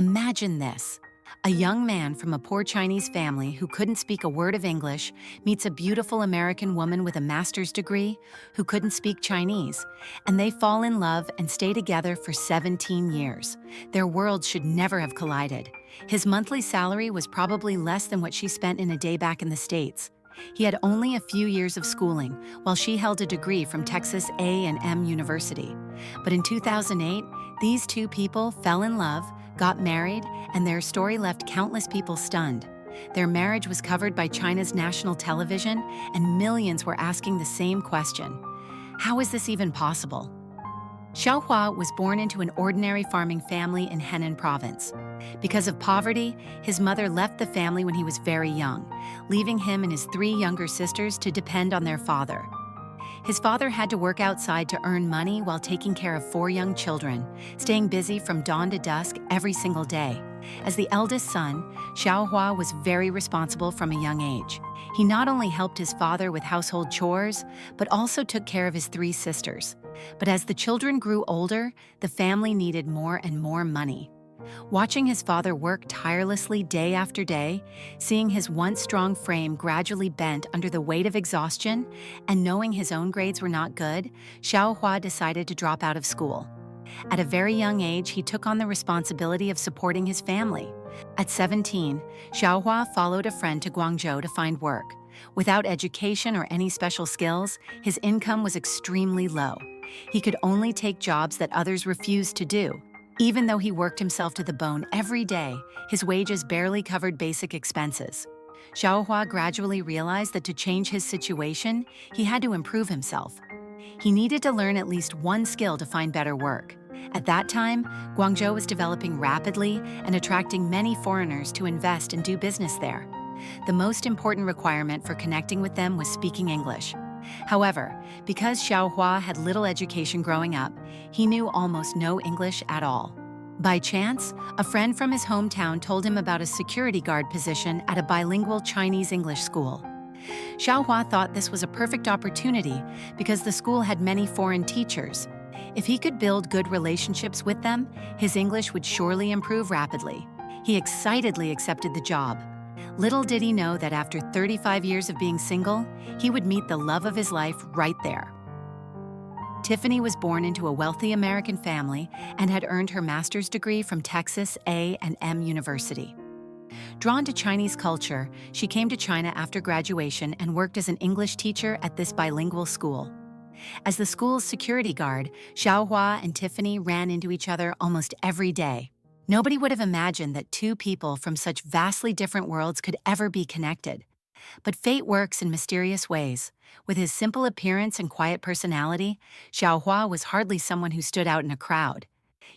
Imagine this. A young man from a poor Chinese family who couldn't speak a word of English meets a beautiful American woman with a master's degree who couldn't speak Chinese, and they fall in love and stay together for 17 years. Their worlds should never have collided. His monthly salary was probably less than what she spent in a day back in the States. He had only a few years of schooling, while she held a degree from Texas A&M University. But in 2008, these two people fell in love, got married, and their story left countless people stunned. Their marriage was covered by China's national television, and millions were asking the same question: how is this even possible? Xiaohua was born into an ordinary farming family in Henan province. Because of poverty, his mother left the family when he was very young, leaving him and his three younger sisters to depend on their father. His father had to work outside to earn money while taking care of four young children, staying busy from dawn to dusk every single day. As the eldest son, Xiaohua was very responsible from a young age. He not only helped his father with household chores, but also took care of his three sisters. But as the children grew older, the family needed more and more money. Watching his father work tirelessly day after day, seeing his once strong frame gradually bent under the weight of exhaustion, and knowing his own grades were not good, Xiaohua decided to drop out of school. At a very young age, he took on the responsibility of supporting his family. At 17, Xiaohua followed a friend to Guangzhou to find work. Without education or any special skills, his income was extremely low. He could only take jobs that others refused to do. Even though he worked himself to the bone every day, his wages barely covered basic expenses. Xiaohua gradually realized that to change his situation, he had to improve himself. He needed to learn at least one skill to find better work. At that time, Guangzhou was developing rapidly and attracting many foreigners to invest and do business there. The most important requirement for connecting with them was speaking English. However, because Xiaohua had little education growing up, he knew almost no English at all. By chance, a friend from his hometown told him about a security guard position at a bilingual Chinese-English school. Xiaohua thought this was a perfect opportunity because the school had many foreign teachers. If he could build good relationships with them, his English would surely improve rapidly. He excitedly accepted the job. Little did he know that after 35 years of being single, he would meet the love of his life right there. Tiffany was born into a wealthy American family and had earned her master's degree from Texas A&M University. Drawn to Chinese culture, she came to China after graduation and worked as an English teacher at this bilingual school. As the school's security guard, Xiaohua and Tiffany ran into each other almost every day. Nobody would have imagined that two people from such vastly different worlds could ever be connected. But fate works in mysterious ways. With his simple appearance and quiet personality, Xiaohua was hardly someone who stood out in a crowd.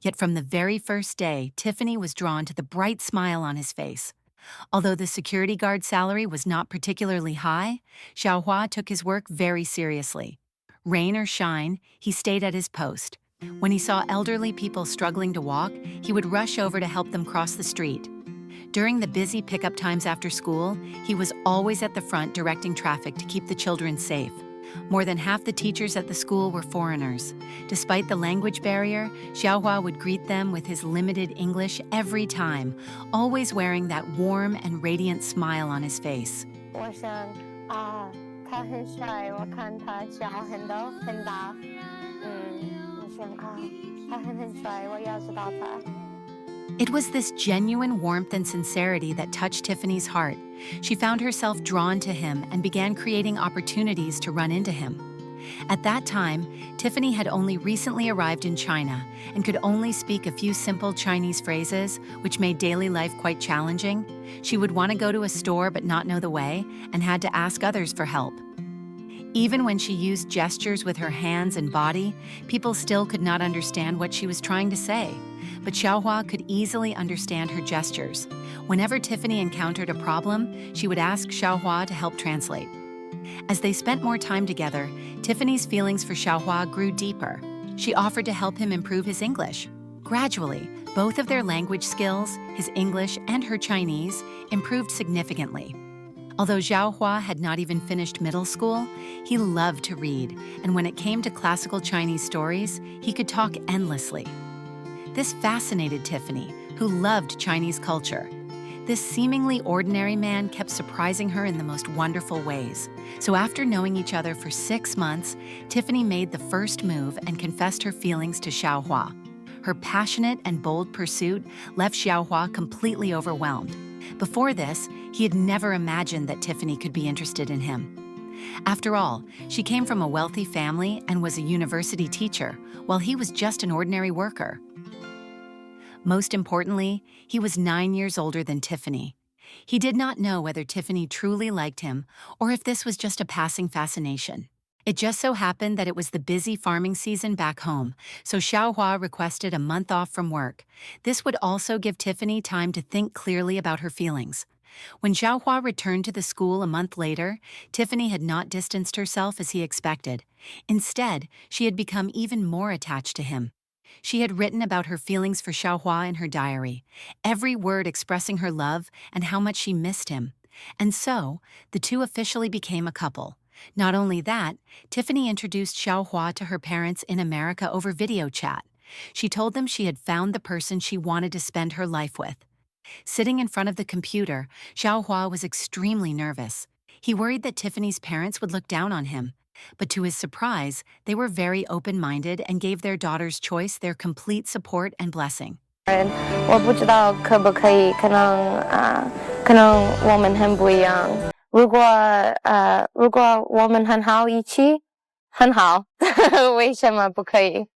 Yet from the very first day, Tiffany was drawn to the bright smile on his face. Although the security guard salary was not particularly high, Xiaohua took his work very seriously. Rain or shine, he stayed at his post. When he saw elderly people struggling to walk, he would rush over to help them cross the street. During the busy pickup times after school, he was always at the front directing traffic to keep the children safe. More than half the teachers at the school were foreigners. Despite the language barrier, Xiaohua would greet them with his limited English every time, always wearing that warm and radiant smile on his face. 我想他很帅，我看他脚很大，我想他很帅，我要知道他。 It was this genuine warmth and sincerity that touched Tiffany's heart. She found herself drawn to him and began creating opportunities to run into him. At that time, Tiffany had only recently arrived in China and could only speak a few simple Chinese phrases, which made daily life quite challenging. She would want to go to a store but not know the way and had to ask others for help. Even when she used gestures with her hands and body, people still could not understand what she was trying to say. But Xiaohua could easily understand her gestures. Whenever Tiffany encountered a problem, she would ask Xiaohua to help translate. As they spent more time together, Tiffany's feelings for Xiaohua grew deeper. She offered to help him improve his English. Gradually, both of their language skills, his English and her Chinese, improved significantly. Although Xiaohua had not even finished middle school, he loved to read, and when it came to classical Chinese stories, he could talk endlessly. This fascinated Tiffany, who who loved Chinese culture. This seemingly ordinary man kept surprising her in the most wonderful ways. So after knowing each other for 6 months, Tiffany made the first move and confessed her feelings to Xiaohua. Her passionate and bold pursuit left Xiaohua completely overwhelmed. Before this, he had never imagined that Tiffany could be interested in him. After all, she came from a wealthy family and was a university teacher, while he was just an ordinary worker. Most importantly, he was 9 years older than Tiffany. He did not know whether Tiffany truly liked him or if this was just a passing fascination. It just so happened that it was the busy farming season back home, so Xiaohua requested a month off from work. This would also give Tiffany time to think clearly about her feelings. When Xiaohua returned to the school a month later, Tiffany had not distanced herself as he expected. Instead, she had become even more attached to him. She had written about her feelings for Xiaohua in her diary, every word expressing her love and how much she missed him. And so, the two officially became a couple. Not only that, Tiffany introduced Xiaohua to her parents in America over video chat. She told them she had found the person she wanted to spend her life with. Sitting in front of the computer, Xiaohua was extremely nervous. He worried that Tiffany's parents would look down on him. But to his surprise, they were very open-minded and gave their daughter's choice their complete support and blessing. 我不知道可不可以，可能我们很不一样。如果我们很好一起，很好，为什么不可以？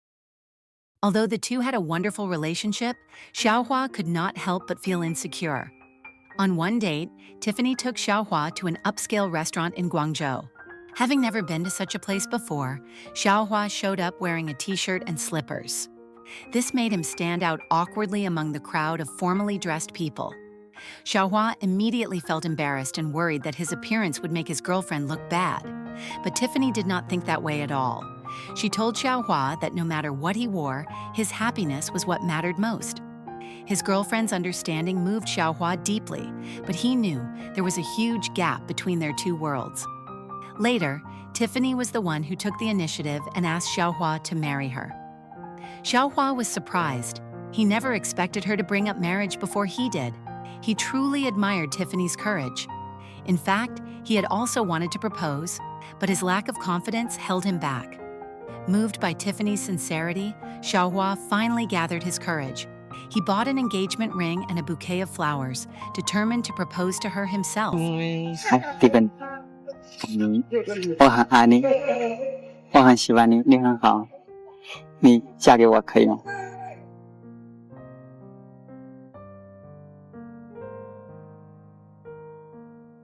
Although the two had a wonderful relationship, Xiaohua could not help but feel insecure. On one date, Tiffany took Xiaohua to an upscale restaurant in Guangzhou. Having never been to such a place before, Xiaohua showed up wearing a t-shirt and slippers. This made him stand out awkwardly among the crowd of formally dressed people. Xiaohua immediately felt embarrassed and worried that his appearance would make his girlfriend look bad. But Tiffany did not think that way at all. She told Xiaohua that no matter what he wore, his happiness was what mattered most. His girlfriend's understanding moved Xiaohua deeply, but he knew there was a huge gap between their two worlds. Later, Tiffany was the one who took the initiative and asked Xiaohua to marry her. Xiaohua was surprised. He never expected her to bring up marriage before he did. He truly admired Tiffany's courage. In fact, he had also wanted to propose, but his lack of confidence held him back. Moved by Tiffany's sincerity, Xiaohua finally gathered his courage. He bought an engagement ring and a bouquet of flowers, determined to propose to her himself. Tiffany, 我很爱你，我很喜欢你，你很好，你嫁给我可以吗？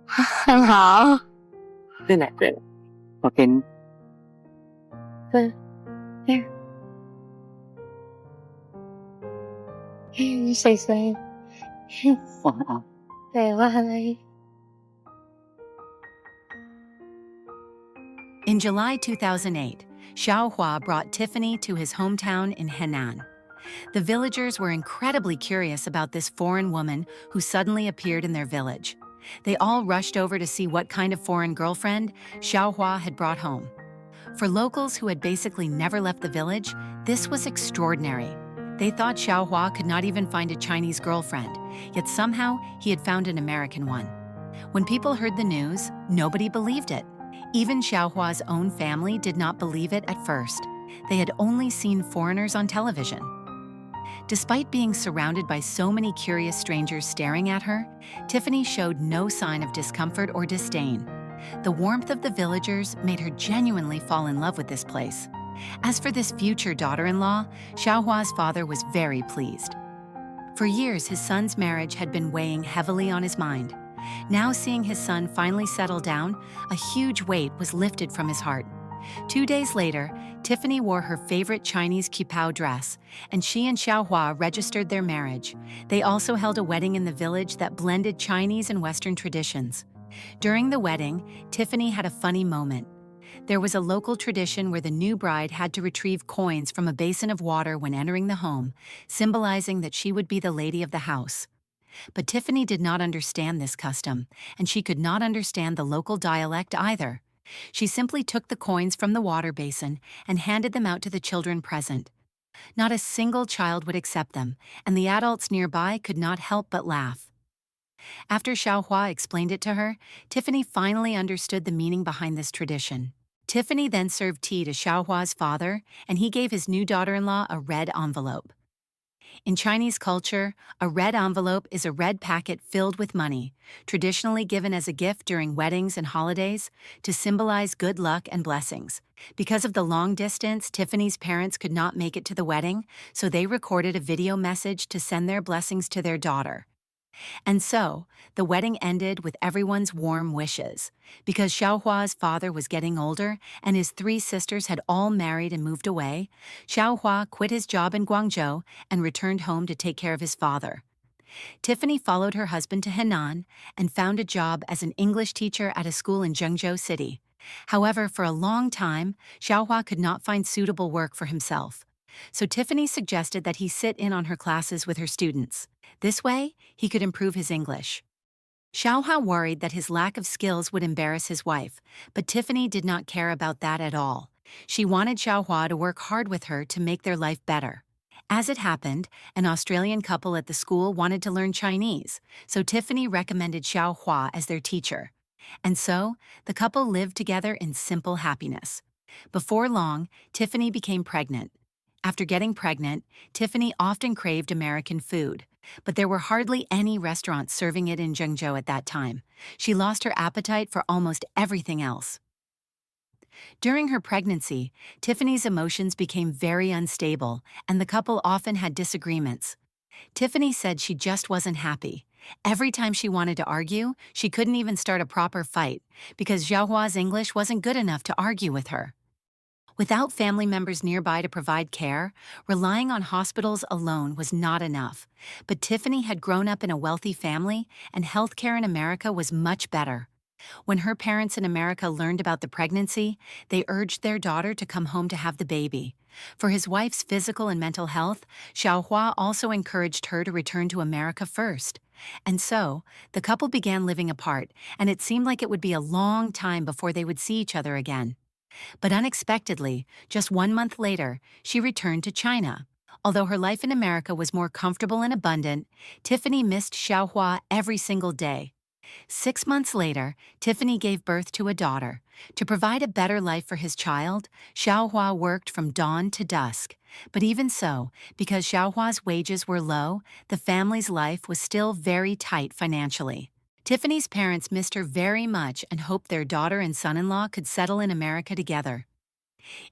很好。对了对了，我跟对，谁谁？我很爱。对，我很爱。 In July 2008, Xiaohua brought Tiffany to his hometown in Henan. The villagers were incredibly curious about this foreign woman who suddenly appeared in their village. They all rushed over to see what kind of foreign girlfriend Xiaohua had brought home. For locals who had basically never left the village, this was extraordinary. They thought Xiaohua could not even find a Chinese girlfriend, yet somehow he had found an American one. When people heard the news, nobody believed it. Even Xiaohua's own family did not believe it at first. They had only seen foreigners on television. Despite being surrounded by so many curious strangers staring at her, Tiffany showed no sign of discomfort or disdain. The warmth of the villagers made her genuinely fall in love with this place. As for this future daughter-in-law, Xiaohua's father was very pleased. For years, his son's marriage had been weighing heavily on his mind. Now seeing his son finally settle down, a huge weight was lifted from his heart. 2 days later, Tiffany wore her favorite Chinese qipao dress, and she and Xiaohua registered their marriage. They also held a wedding in the village that blended Chinese and Western traditions. During the wedding, Tiffany had a funny moment. There was a local tradition where the new bride had to retrieve coins from a basin of water when entering the home, symbolizing that she would be the lady of the house. But Tiffany did not understand this custom, and she could not understand the local dialect either. She simply took the coins from the water basin and handed them out to the children present. Not a single child would accept them, and the adults nearby could not help but laugh. After Xiaohua explained it to her, Tiffany finally understood the meaning behind this tradition. Tiffany then served tea to Xiaohua's father, and he gave his new daughter-in-law a red envelope. In Chinese culture, a red envelope is a red packet filled with money, traditionally given as a gift during weddings and holidays to symbolize good luck and blessings. Because of the long distance, Tiffany's parents could not make it to the wedding, so they recorded a video message to send their blessings to their daughter. And so, the wedding ended with everyone's warm wishes. Because Xiaohua's father was getting older and his three sisters had all married and moved away, Xiaohua quit his job in Guangzhou and returned home to take care of his father. Tiffany followed her husband to Henan and found a job as an English teacher at a school in Zhengzhou City. However, for a long time, Xiaohua could not find suitable work for himself. So Tiffany suggested that he sit in on her classes with her students. This way, he could improve his English. Xiaohua worried that his lack of skills would embarrass his wife, but Tiffany did not care about that at all. She wanted Xiaohua to work hard with her to make their life better. As it happened, an Australian couple at the school wanted to learn Chinese, so Tiffany recommended Xiaohua as their teacher. And so, the couple lived together in simple happiness. Before long, Tiffany became pregnant. After getting pregnant, Tiffany often craved American food, but there were hardly any restaurants serving it in Zhengzhou at that time. She lost her appetite for almost everything else. During her pregnancy, Tiffany's emotions became very unstable, and the couple often had disagreements. Tiffany said she just wasn't happy. Every time she wanted to argue, she couldn't even start a proper fight because Xiaohua's English wasn't good enough to argue with her. Without family members nearby to provide care, relying on hospitals alone was not enough. But Tiffany had grown up in a wealthy family, and healthcare in America was much better. When her parents in America learned about the pregnancy, they urged their daughter to come home to have the baby. For his wife's physical and mental health, Xiaohua also encouraged her to return to America first. And so, the couple began living apart, and it seemed like it would be a long time before they would see each other again. But unexpectedly, just 1 month later, she returned to China. Although her life in America was more comfortable and abundant, Tiffany missed Xiaohua every single day. 6 months later, Tiffany gave birth to a daughter. To provide a better life for his child, Xiaohua worked from dawn to dusk. But even so, because Xiaohua's wages were low, the family's life was still very tight financially. Tiffany's parents missed her very much and hoped their daughter and son-in-law could settle in America together.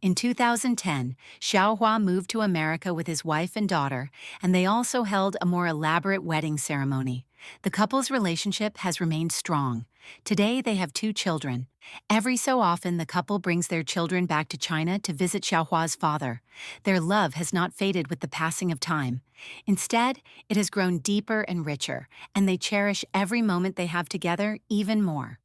In 2010, Xiaohua moved to America with his wife and daughter, and they also held a more elaborate wedding ceremony. The couple's relationship has remained strong. Today, they have 2 children. Every so often, the couple brings their children back to China to visit Xiaohua's father. Their love has not faded with the passing of time. Instead, it has grown deeper and richer, and they cherish every moment they have together even more.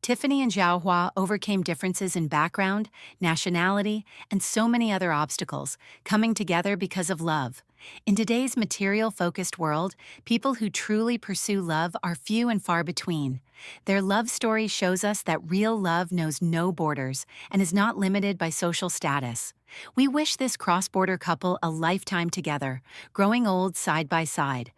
Tiffany and Xiaohua overcame differences in background, nationality, and so many other obstacles, coming together because of love. In today's material-focused world, people who truly pursue love are few and far between. Their love story shows us that real love knows no borders and is not limited by social status. We wish this cross-border couple a lifetime together, growing old side by side,